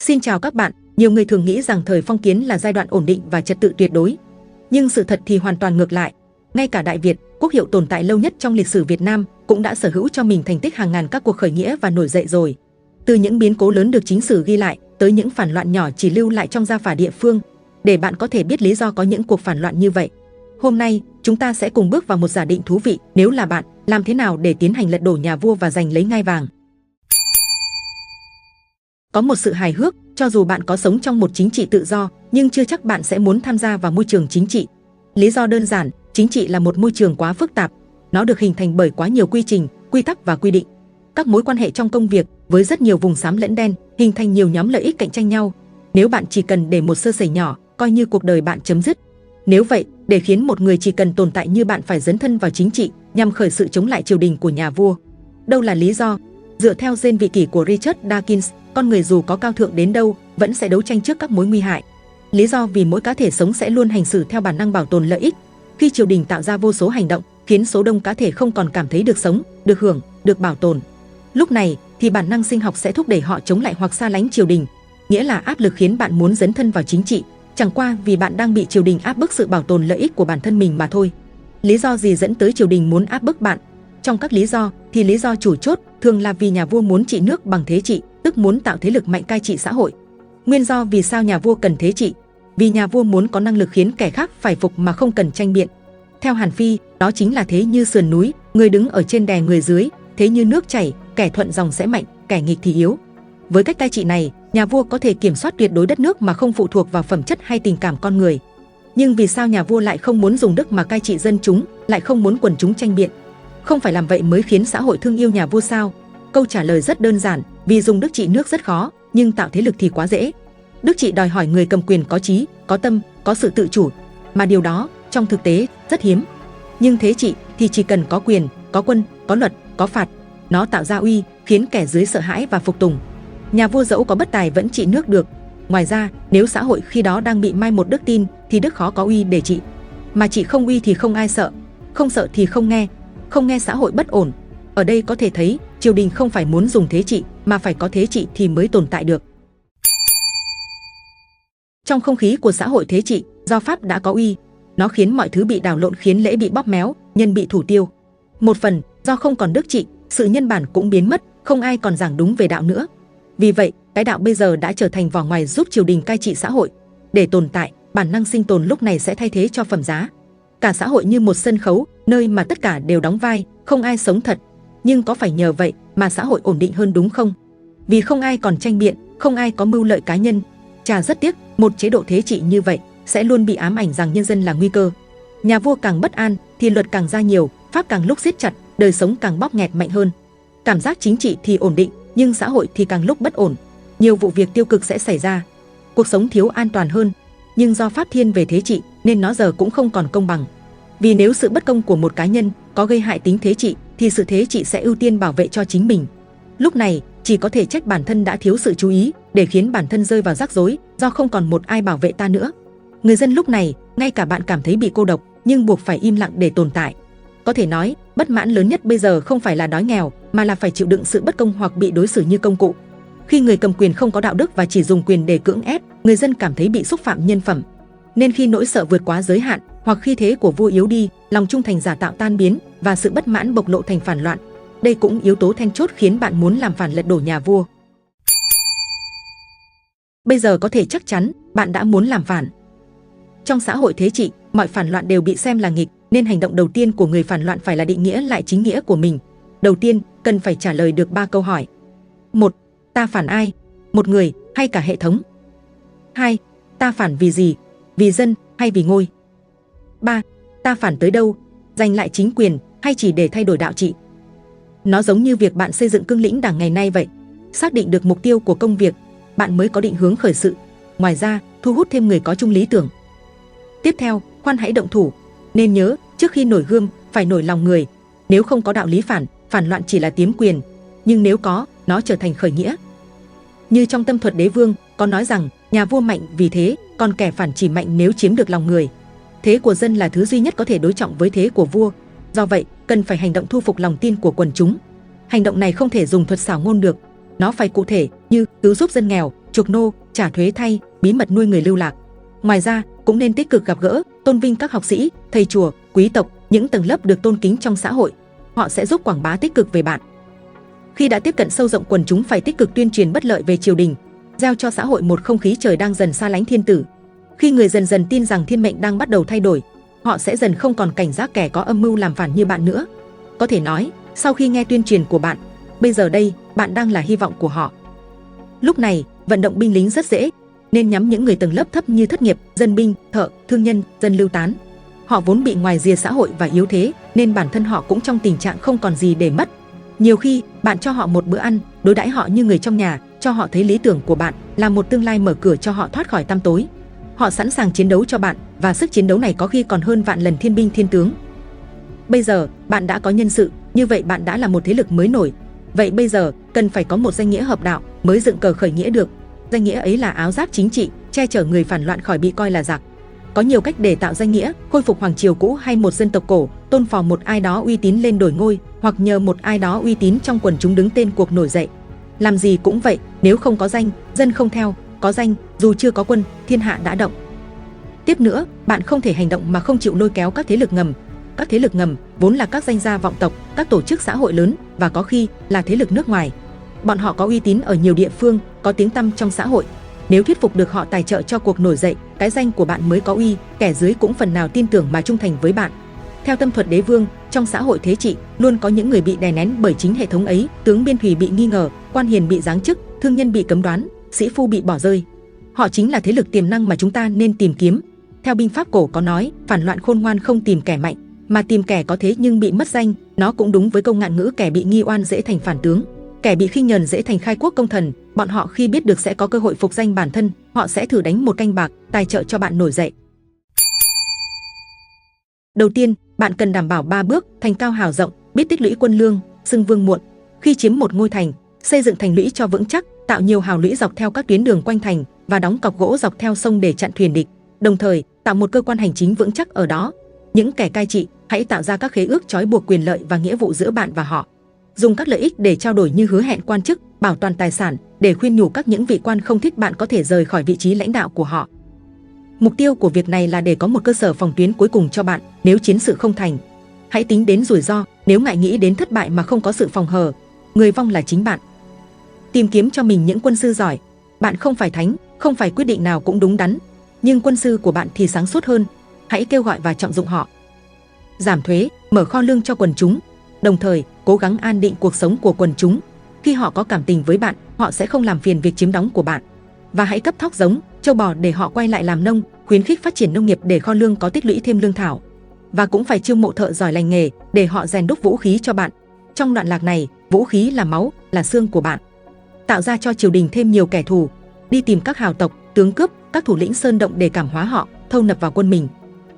Xin chào các bạn, nhiều người thường nghĩ rằng thời phong kiến là giai đoạn ổn định và trật tự tuyệt đối. Nhưng sự thật thì hoàn toàn ngược lại. Ngay cả Đại Việt, quốc hiệu tồn tại lâu nhất trong lịch sử Việt Nam, cũng đã sở hữu cho mình thành tích hàng ngàn các cuộc khởi nghĩa và nổi dậy rồi. Từ những biến cố lớn được chính sử ghi lại, tới những phản loạn nhỏ chỉ lưu lại trong gia phả địa phương, để bạn có thể biết lý do có những cuộc phản loạn như vậy. Hôm nay, chúng ta sẽ cùng bước vào một giả định thú vị, nếu là bạn, làm thế nào để tiến hành lật đổ nhà vua và giành lấy ngai vàng. Có một sự hài hước, cho dù bạn có sống trong một chính trị tự do, nhưng chưa chắc bạn sẽ muốn tham gia vào môi trường chính trị. Lý do đơn giản, chính trị là một môi trường quá phức tạp. Nó được hình thành bởi quá nhiều quy trình, quy tắc và quy định. Các mối quan hệ trong công việc, với rất nhiều vùng xám lẫn đen, hình thành nhiều nhóm lợi ích cạnh tranh nhau. Nếu bạn chỉ cần để một sơ sẩy nhỏ, coi như cuộc đời bạn chấm dứt. Nếu vậy, để khiến một người chỉ cần tồn tại như bạn phải dấn thân vào chính trị, nhằm khởi sự chống lại triều đình của nhà vua. Đâu là lý do? Dựa theo gen vị kỷ của Richard Dawkins, con người dù có cao thượng đến đâu, vẫn sẽ đấu tranh trước các mối nguy hại. Lý do vì mỗi cá thể sống sẽ luôn hành xử theo bản năng bảo tồn lợi ích. Khi triều đình tạo ra vô số hành động, khiến số đông cá thể không còn cảm thấy được sống, được hưởng, được bảo tồn. Lúc này, thì bản năng sinh học sẽ thúc đẩy họ chống lại hoặc xa lánh triều đình. Nghĩa là áp lực khiến bạn muốn dấn thân vào chính trị, chẳng qua vì bạn đang bị triều đình áp bức sự bảo tồn lợi ích của bản thân mình mà thôi. Lý do gì dẫn tới triều đình muốn áp bức bạn? Trong các lý do, thì lý do chủ chốt thường là vì nhà vua muốn trị nước bằng thế trị, tức muốn tạo thế lực mạnh cai trị xã hội. Nguyên do vì sao nhà vua cần thế trị? Vì nhà vua muốn có năng lực khiến kẻ khác phải phục mà không cần tranh biện. Theo Hàn Phi, đó chính là thế như sườn núi, người đứng ở trên đè người dưới, thế như nước chảy, kẻ thuận dòng sẽ mạnh, kẻ nghịch thì yếu. Với cách cai trị này, nhà vua có thể kiểm soát tuyệt đối đất nước mà không phụ thuộc vào phẩm chất hay tình cảm con người. Nhưng vì sao nhà vua lại không muốn dùng đức mà cai trị dân chúng, lại không muốn quần chúng tranh biện? Không phải làm vậy mới khiến xã hội thương yêu nhà vua sao? Câu trả lời rất đơn giản, vì dùng đức trị nước rất khó, nhưng tạo thế lực thì quá dễ. Đức trị đòi hỏi người cầm quyền có trí, có tâm, có sự tự chủ, mà điều đó trong thực tế rất hiếm. Nhưng thế trị thì chỉ cần có quyền, có quân, có luật, có phạt, nó tạo ra uy, khiến kẻ dưới sợ hãi và phục tùng. Nhà vua dẫu có bất tài vẫn trị nước được. Ngoài ra, nếu xã hội khi đó đang bị mai một đức tin, thì đức khó có uy để trị. Mà trị không uy thì không ai sợ, không sợ thì không nghe xã hội bất ổn. Ở đây có thể thấy, triều đình không phải muốn dùng thế trị, mà phải có thế trị thì mới tồn tại được. Trong không khí của xã hội thế trị, do pháp đã có uy, nó khiến mọi thứ bị đảo lộn, khiến lễ bị bóp méo, nhân bị thủ tiêu. Một phần, do không còn đức trị, sự nhân bản cũng biến mất, không ai còn giảng đúng về đạo nữa. Vì vậy, cái đạo bây giờ đã trở thành vỏ ngoài giúp triều đình cai trị xã hội. Để tồn tại, bản năng sinh tồn lúc này sẽ thay thế cho phẩm giá. Cả xã hội như một sân khấu, nơi mà tất cả đều đóng vai, không ai sống thật. Nhưng có phải nhờ vậy mà xã hội ổn định hơn đúng không? Vì không ai còn tranh biện, không ai có mưu lợi cá nhân. Chà, rất tiếc, một chế độ thế trị như vậy sẽ luôn bị ám ảnh rằng nhân dân là nguy cơ. Nhà vua càng bất an thì luật càng ra nhiều, pháp càng lúc siết chặt, đời sống càng bóp nghẹt mạnh hơn. Cảm giác chính trị thì ổn định, nhưng xã hội thì càng lúc bất ổn. Nhiều vụ việc tiêu cực sẽ xảy ra. Cuộc sống thiếu an toàn hơn, nhưng do pháp thiên về thế trị nên nó giờ cũng không còn công bằng. Vì nếu sự bất công của một cá nhân có gây hại tính thế trị, thì sự thế trị sẽ ưu tiên bảo vệ cho chính mình. Lúc này, chỉ có thể trách bản thân đã thiếu sự chú ý, để khiến bản thân rơi vào rắc rối, do không còn một ai bảo vệ ta nữa. Người dân lúc này, ngay cả bạn cảm thấy bị cô độc, nhưng buộc phải im lặng để tồn tại. Có thể nói, bất mãn lớn nhất bây giờ không phải là đói nghèo, mà là phải chịu đựng sự bất công hoặc bị đối xử như công cụ. Khi người cầm quyền không có đạo đức và chỉ dùng quyền để cưỡng ép, người dân cảm thấy bị xúc phạm nhân phẩm. Nên khi nỗi sợ vượt quá giới hạn, hoặc khi thế của vua yếu đi, lòng trung thành giả tạo tan biến và sự bất mãn bộc lộ thành phản loạn. Đây cũng yếu tố then chốt khiến bạn muốn làm phản lật đổ nhà vua. Bây giờ có thể chắc chắn bạn đã muốn làm phản. Trong xã hội thế trị, mọi phản loạn đều bị xem là nghịch, nên hành động đầu tiên của người phản loạn phải là định nghĩa lại chính nghĩa của mình. Đầu tiên, cần phải trả lời được 3 câu hỏi. 1. Ta phản ai? Một người hay cả hệ thống? 2. Ta phản vì gì? Vì dân hay vì ngôi? 3. Ta phản tới đâu? Giành lại chính quyền hay chỉ để thay đổi đạo trị? Nó giống như việc bạn xây dựng cương lĩnh đảng ngày nay vậy. Xác định được mục tiêu của công việc, bạn mới có định hướng khởi sự. Ngoài ra, thu hút thêm người có chung lý tưởng. Tiếp theo, khoan hãy động thủ. Nên nhớ, trước khi nổi gươm, phải nổi lòng người. Nếu không có đạo lý phản loạn chỉ là tiếm quyền. Nhưng nếu có, nó trở thành khởi nghĩa. Như trong Tâm thuật Đế Vương, có nói rằng, nhà vua mạnh vì thế, còn kẻ phản chỉ mạnh nếu chiếm được lòng người. Thế của dân là thứ duy nhất có thể đối trọng với thế của vua. Do vậy, cần phải hành động thu phục lòng tin của quần chúng. Hành động này không thể dùng thuật xảo ngôn được. Nó phải cụ thể, như cứu giúp dân nghèo, chuộc nô, trả thuế thay, bí mật nuôi người lưu lạc. Ngoài ra, cũng nên tích cực gặp gỡ, tôn vinh các học sĩ, thầy chùa, quý tộc, những tầng lớp được tôn kính trong xã hội. Họ sẽ giúp quảng bá tích cực về bạn. Khi đã tiếp cận sâu rộng quần chúng, phải tích cực tuyên truyền bất lợi về triều đình, gieo cho xã hội một không khí trời đang dần xa lánh thiên tử. Khi người dần dần tin rằng thiên mệnh đang bắt đầu thay đổi, họ sẽ dần không còn cảnh giác kẻ có âm mưu làm phản như bạn nữa. Có thể nói, sau khi nghe tuyên truyền của bạn, bây giờ đây, bạn đang là hy vọng của họ. Lúc này, vận động binh lính rất dễ, nên nhắm những người tầng lớp thấp như thất nghiệp, dân binh, thợ, thương nhân, dân lưu tán. Họ vốn bị ngoài rìa xã hội và yếu thế, nên bản thân họ cũng trong tình trạng không còn gì để mất. Nhiều khi, bạn cho họ một bữa ăn, đối đãi họ như người trong nhà, cho họ thấy lý tưởng của bạn là một tương lai mở cửa cho họ thoát khỏi tăm tối. Họ sẵn sàng chiến đấu cho bạn, và sức chiến đấu này có khi còn hơn vạn lần thiên binh thiên tướng. Bây giờ, bạn đã có nhân sự, như vậy bạn đã là một thế lực mới nổi. Vậy bây giờ, cần phải có một danh nghĩa hợp đạo mới dựng cờ khởi nghĩa được. Danh nghĩa ấy là áo giáp chính trị, che chở người phản loạn khỏi bị coi là giặc. Có nhiều cách để tạo danh nghĩa, khôi phục hoàng triều cũ hay một dân tộc cổ, tôn phò một ai đó uy tín lên đổi ngôi, hoặc nhờ một ai đó uy tín trong quần chúng đứng tên cuộc nổi dậy. Làm gì cũng vậy, nếu không có danh, dân không theo, có danh, dù chưa có quân, thiên hạ đã động. Tiếp nữa, bạn không thể hành động mà không chịu lôi kéo các thế lực ngầm. Các thế lực ngầm vốn là các danh gia vọng tộc, các tổ chức xã hội lớn và có khi là thế lực nước ngoài. Bọn họ có uy tín ở nhiều địa phương, có tiếng tăm trong xã hội. Nếu thuyết phục được họ tài trợ cho cuộc nổi dậy, cái danh của bạn mới có uy, kẻ dưới cũng phần nào tin tưởng mà trung thành với bạn. Theo tâm thuật đế vương, trong xã hội thế trị, luôn có những người bị đè nén bởi chính hệ thống ấy, tướng biên thùy bị nghi ngờ, quan hiền bị giáng chức, thương nhân bị cấm đoán, sĩ phu bị bỏ rơi. Họ chính là thế lực tiềm năng mà chúng ta nên tìm kiếm. Theo binh pháp cổ có nói, phản loạn khôn ngoan không tìm kẻ mạnh, mà tìm kẻ có thế nhưng bị mất danh. Nó cũng đúng với câu ngạn ngữ kẻ bị nghi oan dễ thành phản tướng, kẻ bị khinh nhờn dễ thành khai quốc công thần. Bọn họ khi biết được sẽ có cơ hội phục danh bản thân, họ sẽ thử đánh một canh bạc, tài trợ cho bạn nổi dậy. Đầu tiên, bạn cần đảm bảo 3 bước: thành cao hào rộng, biết tích lũy quân lương, xưng vương muộn. Khi chiếm một ngôi thành, xây dựng thành lũy cho vững chắc, tạo nhiều hào lũy dọc theo các tuyến đường quanh thành và đóng cọc gỗ dọc theo sông để chặn thuyền địch. Đồng thời, tạo một cơ quan hành chính vững chắc ở đó. Những kẻ cai trị, hãy tạo ra các khế ước trói buộc quyền lợi và nghĩa vụ giữa bạn và họ. Dùng các lợi ích để trao đổi như hứa hẹn quan chức, bảo toàn tài sản, để khuyên nhủ các những vị quan không thích bạn có thể rời khỏi vị trí lãnh đạo của họ. Mục tiêu của việc này là để có một cơ sở phòng tuyến cuối cùng cho bạn nếu chiến sự không thành. Hãy tính đến rủi ro, nếu ngại nghĩ đến thất bại mà không có sự phòng hờ, người vong là chính bạn. Tìm kiếm cho mình những quân sư giỏi. Bạn không phải thánh, không phải quyết định nào cũng đúng đắn, nhưng quân sư của bạn thì sáng suốt hơn. Hãy kêu gọi và trọng dụng họ. Giảm thuế, mở kho lương cho quần chúng, đồng thời cố gắng an định cuộc sống của quần chúng. Khi họ có cảm tình với bạn, họ sẽ không làm phiền việc chiếm đóng của bạn. Và hãy cấp thóc giống, trâu bò để họ quay lại làm nông, khuyến khích phát triển nông nghiệp để kho lương có tích lũy thêm lương thảo. Và cũng phải chiêu mộ thợ giỏi lành nghề để họ rèn đúc vũ khí cho bạn. Trong đoạn lạc này, vũ khí là máu, là xương của bạn. Tạo ra cho triều đình thêm nhiều kẻ thù, đi tìm các hào tộc, tướng cướp, các thủ lĩnh sơn động để cảm hóa họ, thâu nập vào quân mình.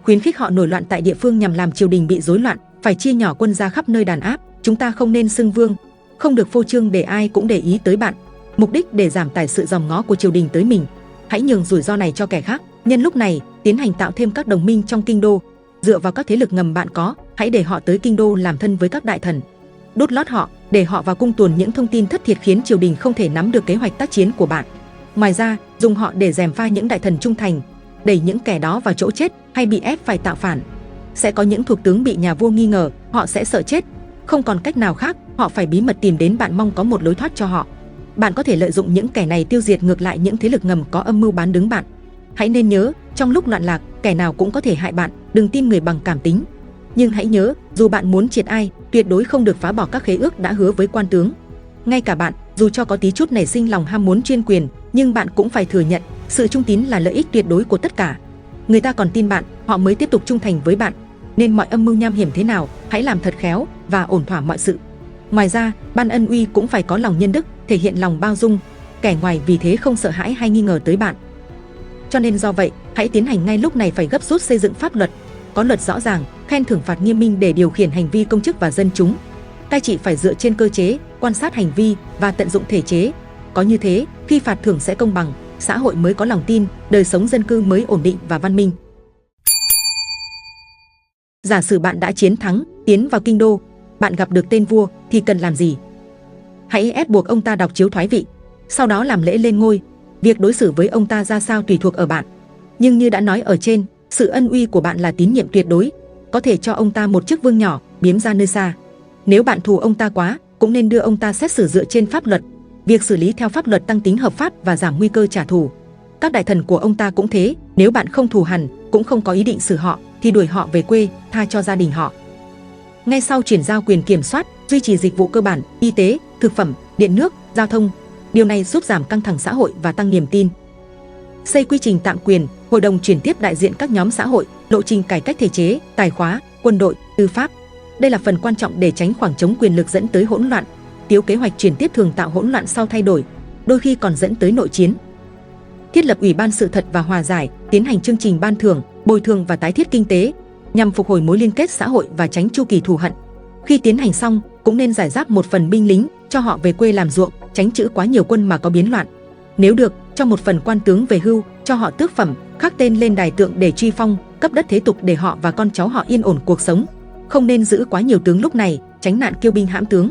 Khuyến khích họ nổi loạn tại địa phương nhằm làm triều đình bị rối loạn, phải chia nhỏ quân ra khắp nơi đàn áp. Chúng ta không nên xưng vương, không được phô trương để ai cũng để ý tới bạn. Mục đích để giảm tải sự dòm ngó của triều đình tới mình. Hãy nhường rủi ro này cho kẻ khác. Nhân lúc này, tiến hành tạo thêm các đồng minh trong kinh đô. Dựa vào các thế lực ngầm bạn có, hãy để họ tới kinh đô làm thân với các đại thần. Đốt lót họ, để họ vào cung tuồn những thông tin thất thiệt khiến triều đình không thể nắm được kế hoạch tác chiến của bạn. Ngoài ra, dùng họ để gièm pha những đại thần trung thành, đẩy những kẻ đó vào chỗ chết hay bị ép phải tạo phản. Sẽ có những thuộc tướng bị nhà vua nghi ngờ, họ sẽ sợ chết. Không còn cách nào khác, họ phải bí mật tìm đến bạn mong có một lối thoát cho họ. Bạn có thể lợi dụng những kẻ này tiêu diệt ngược lại những thế lực ngầm có âm mưu bán đứng bạn. Hãy nên nhớ, trong lúc loạn lạc, kẻ nào cũng có thể hại bạn, đừng tin người bằng cảm tính. Nhưng hãy nhớ, dù bạn muốn triệt ai, tuyệt đối không được phá bỏ các khế ước đã hứa với quan tướng. Ngay cả bạn, dù cho có tí chút nảy sinh lòng ham muốn chuyên quyền, nhưng bạn cũng phải thừa nhận, sự trung tín là lợi ích tuyệt đối của tất cả. Người ta còn tin bạn, họ mới tiếp tục trung thành với bạn. Nên mọi âm mưu nham hiểm thế nào, hãy làm thật khéo và ổn thỏa mọi sự. Ngoài ra, ban ân uy cũng phải có lòng nhân đức, thể hiện lòng bao dung. Kẻ ngoài vì thế không sợ hãi hay nghi ngờ tới bạn. Cho nên do vậy, hãy tiến hành ngay lúc này, phải gấp rút xây dựng pháp luật, có luật rõ ràng, khen thưởng phạt nghiêm minh để điều khiển hành vi công chức và dân chúng. Cai trị phải dựa trên cơ chế, quan sát hành vi và tận dụng thể chế. Có như thế, khi phạt thưởng sẽ công bằng, xã hội mới có lòng tin, đời sống dân cư mới ổn định và văn minh. Giả sử bạn đã chiến thắng, tiến vào kinh đô, bạn gặp được tên vua thì cần làm gì? Hãy ép buộc ông ta đọc chiếu thoái vị, sau đó làm lễ lên ngôi. Việc đối xử với ông ta ra sao tùy thuộc ở bạn. Nhưng như đã nói ở trên, sự ân uy của bạn là tín nhiệm tuyệt đối, có thể cho ông ta một chức vương nhỏ, biếm ra nơi xa. Nếu bạn thù ông ta quá, cũng nên đưa ông ta xét xử dựa trên pháp luật. Việc xử lý theo pháp luật tăng tính hợp pháp và giảm nguy cơ trả thù. Các đại thần của ông ta cũng thế, nếu bạn không thù hằn, cũng không có ý định xử họ, thì đuổi họ về quê, tha cho gia đình họ. Ngay sau chuyển giao quyền kiểm soát, duy trì dịch vụ cơ bản, y tế, thực phẩm, điện nước, giao thông. Điều này giúp giảm căng thẳng xã hội và tăng niềm tin. Xây quy trình tạm quyền, hội đồng chuyển tiếp đại diện các nhóm xã hội, lộ trình cải cách thể chế, tài khóa, quân đội, tư pháp. Đây là phần quan trọng để tránh khoảng trống quyền lực dẫn tới hỗn loạn. Thiếu kế hoạch chuyển tiếp thường tạo hỗn loạn sau thay đổi, đôi khi còn dẫn tới nội chiến. Thiết lập Ủy ban Sự thật và Hòa giải, tiến hành chương trình ban thưởng, bồi thường và tái thiết kinh tế, nhằm phục hồi mối liên kết xã hội và tránh chu kỳ thù hận. Khi tiến hành xong, cũng nên giải giáp một phần binh lính, cho họ về quê làm ruộng, tránh trữ quá nhiều quân mà có biến loạn. Nếu được, cho một phần quan tướng về hưu, cho họ tước phẩm, khắc tên lên đài tượng để truy phong, cấp đất thế tục để họ và con cháu họ yên ổn cuộc sống. Không nên giữ quá nhiều tướng lúc này, tránh nạn kiêu binh hãm tướng.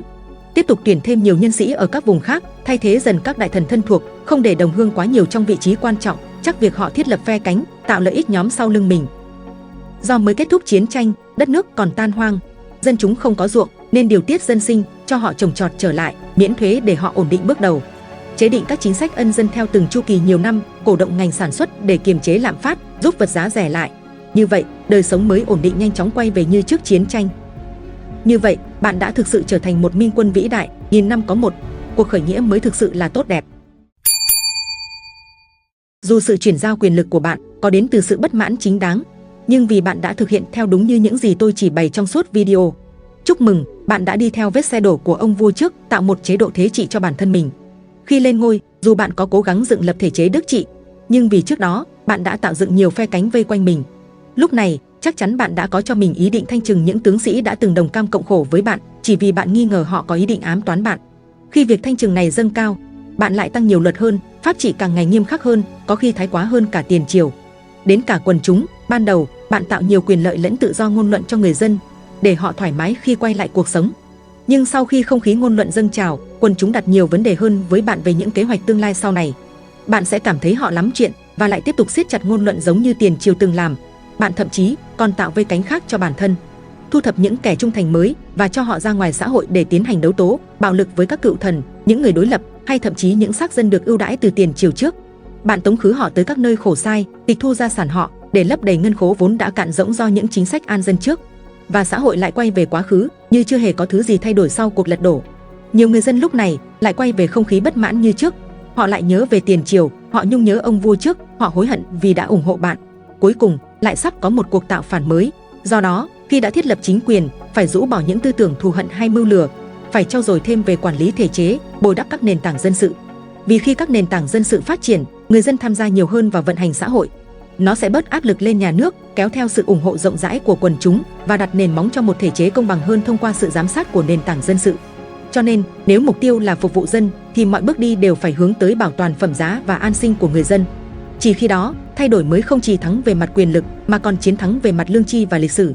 Tiếp tục tuyển thêm nhiều nhân sĩ ở các vùng khác, thay thế dần các đại thần thân thuộc, không để đồng hương quá nhiều trong vị trí quan trọng, chắc việc họ thiết lập phe cánh, tạo lợi ích nhóm sau lưng mình. Do mới kết thúc chiến tranh, đất nước còn tan hoang, dân chúng không có ruộng, nên điều tiết dân sinh, cho họ trồng trọt trở lại, miễn thuế để họ ổn định bước đầu. Chế định các chính sách ân dân theo từng chu kỳ nhiều năm, cổ động ngành sản xuất để kiềm chế lạm phát, giúp vật giá rẻ lại. Như vậy, đời sống mới ổn định nhanh chóng quay về như trước chiến tranh. Như vậy, bạn đã thực sự trở thành một minh quân vĩ đại, nghìn năm có một. Cuộc khởi nghĩa mới thực sự là tốt đẹp. Dù sự chuyển giao quyền lực của bạn có đến từ sự bất mãn chính đáng, nhưng vì bạn đã thực hiện theo đúng như những gì tôi chỉ bày trong suốt video. Chúc mừng, bạn đã đi theo vết xe đổ của ông vua trước, tạo một chế độ thế trị cho bản thân mình. Khi lên ngôi, dù bạn có cố gắng dựng lập thể chế đức trị, nhưng vì trước đó, bạn đã tạo dựng nhiều phe cánh vây quanh mình. Lúc này, chắc chắn bạn đã có cho mình ý định thanh trừng những tướng sĩ đã từng đồng cam cộng khổ với bạn, chỉ vì bạn nghi ngờ họ có ý định ám toán bạn. Khi việc thanh trừng này dâng cao, bạn lại tăng nhiều luật hơn, pháp trị càng ngày nghiêm khắc hơn, có khi thái quá hơn cả tiền triều. Đến cả quần chúng, ban đầu, bạn tạo nhiều quyền lợi lẫn tự do ngôn luận cho người dân, để họ thoải mái khi quay lại cuộc sống. Nhưng sau khi không khí ngôn luận dâng trào, quần chúng đặt nhiều vấn đề hơn với bạn về những kế hoạch tương lai sau này. Bạn sẽ cảm thấy họ lắm chuyện và lại tiếp tục siết chặt ngôn luận giống như tiền triều từng làm. Bạn thậm chí còn tạo vây cánh khác cho bản thân, thu thập những kẻ trung thành mới và cho họ ra ngoài xã hội để tiến hành đấu tố, bạo lực với các cựu thần, những người đối lập hay thậm chí những xác dân được ưu đãi từ tiền triều trước. Bạn tống khứ họ tới các nơi khổ sai, tịch thu gia sản họ để lấp đầy ngân khố vốn đã cạn rỗng do những chính sách an dân trước. Và xã hội lại quay về quá khứ, như chưa hề có thứ gì thay đổi sau cuộc lật đổ. Nhiều người dân lúc này lại quay về không khí bất mãn như trước. Họ lại nhớ về tiền triều, họ nhung nhớ ông vua trước, họ hối hận vì đã ủng hộ bạn. Cuối cùng, lại sắp có một cuộc tạo phản mới. Do đó, khi đã thiết lập chính quyền, phải rũ bỏ những tư tưởng thù hận hay mưu lừa, phải trau dồi thêm về quản lý thể chế, bồi đắp các nền tảng dân sự. Vì khi các nền tảng dân sự phát triển, người dân tham gia nhiều hơn vào vận hành xã hội. Nó sẽ bớt áp lực lên nhà nước, kéo theo sự ủng hộ rộng rãi của quần chúng và đặt nền móng cho một thể chế công bằng hơn thông qua sự giám sát của nền tảng dân sự. Cho nên, nếu mục tiêu là phục vụ dân, thì mọi bước đi đều phải hướng tới bảo toàn phẩm giá và an sinh của người dân. Chỉ khi đó, thay đổi mới không chỉ thắng về mặt quyền lực mà còn chiến thắng về mặt lương tri và lịch sử.